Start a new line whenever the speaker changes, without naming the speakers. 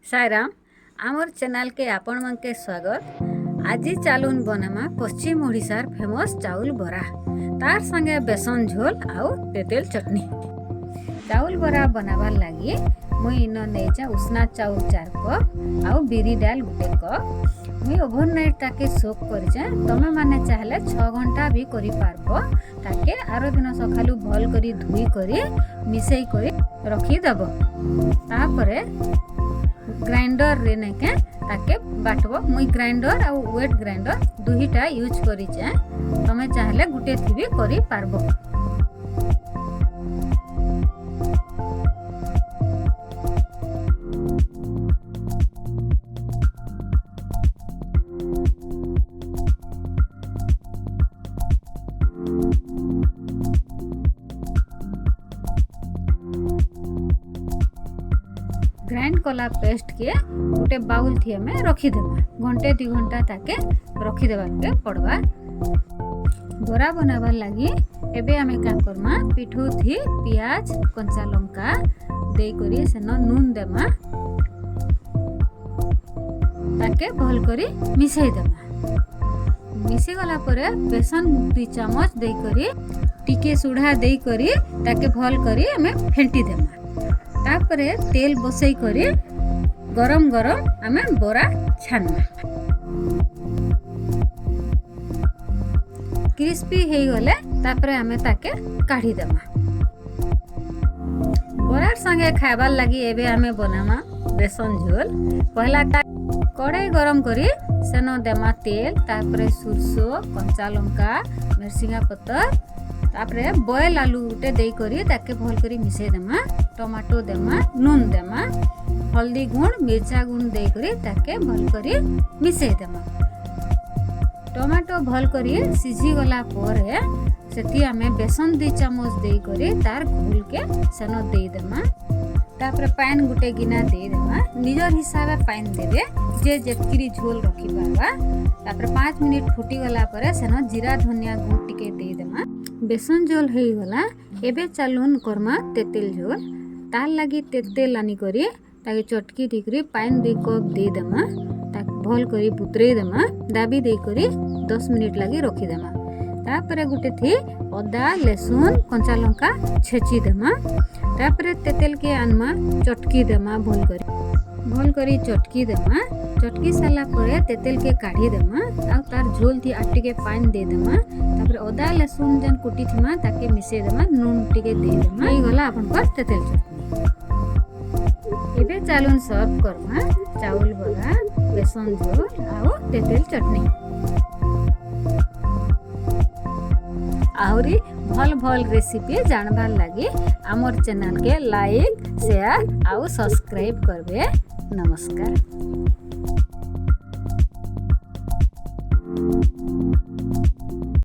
साईराम आमर चैनल के आपण मन के स्वागत। आज चालून बनामा पश्चिम ओडिशार फेमस चाउल बरा तार संगे बेसन झोल आउ तेतेल चटनी। चाउल बरा बनाबार लगी मुई इन नेचा उसना चाउल 4 कप आउ बिरी डाल 1 कप मुई ओवरनाइट ताके सोक करछे। तमे माने चाहले 6 घंटा भी करि पारबो। ताके आरो दिन सखालु भल करी धुई करी मिसई करी रखी दबो। तापरे ग्राइंडर रे नेके ताके बाटबो। मुई ग्राइंडर आ वेट ग्राइंडर दुहीटा यूज करिचे। तमे चाहले गुटे थी भी करि पारबो। ग्राइंड कला पेस्ट के गोटे बाउल थी हमें रखी देबा। घंटे 2 घंटा ताके रखी देबा के पड़वा। बरा बनाबार लगी एबे हमें का करमा पिठू थी प्याज कंचा लंका दे करी सेनो नून देमा ताके भल करी मिसई देबा। मिसई गला परे बेसन 2 चम्मच दे करी टिके सुढ़ा दे करी ताके भल करी हमें फेंटी देमा। तापरे तेल बसई करी गरम गरम हमें बरा छानमा। क्रिस्पी हे गले तापरे हमें ताके काढ़ी देमा। बरार संगे खाइबार लगी एबे हमें बनामा बेसन झोल। पहला कड़ाई गरम करी सेनो देमा तेल तापरे सुरसो कंचा लंका मिर्सिंगा पत्तर तापरे बॉयल आलू उठे दे करी ताके भल करी मिसई देमा। टमाटो देमा नून देमा हल्दी गुण मिर्चा गुण दे करी ताके भल करी मिसई देमा। टमाटो भल करी सिझी गला परे सेती हमें बेसन 2 चम्मच दे करी तार घोल के सेनो दे देमा। तापरे पानी गुटे गिना दे देमा। निजर हिसाबे पानी देबे जे जेतकिरी झोल रखी पारबा। तापरे 5 मिनिट फुटी गला परे सेनो जीरा धनिया गुण टिके दे देमा। बेसन झोल हे गला एबे चालून करमा तेतेल झोल। तार लगी तेतेल आनी करी ताके चटकी दिकरी पानी 2 कप दे देमा। ताक भल करी बुतरे देमा दाबी दे करी 10 मिनिट लगी रखी देमा। तापरे गुटे थी अदा लहसुन कंचा लंका छेची देमा। तापरे तेतेल के आनमा चटकी देमा भल करी चटकी देमा। चटकी साला परे तेतेल के काढ़ी देमा आ तार झोल थी आटी के पानी दे देमा। तापरे अदा लहसुन जन कुटी थीमा ताके मिसे देमा नून टिके दे देमा। ई गला अपन पर तेतेल चटनी। एबे चालून सर्व करमा चाउल बरा बेसन झोल आ तेतेल चटनी। आहरी भल भल रेसिपी जानबार लगी आमर चैनल के लाइक शेयर आउ सब्सक्राइब करबे। नमस्कार।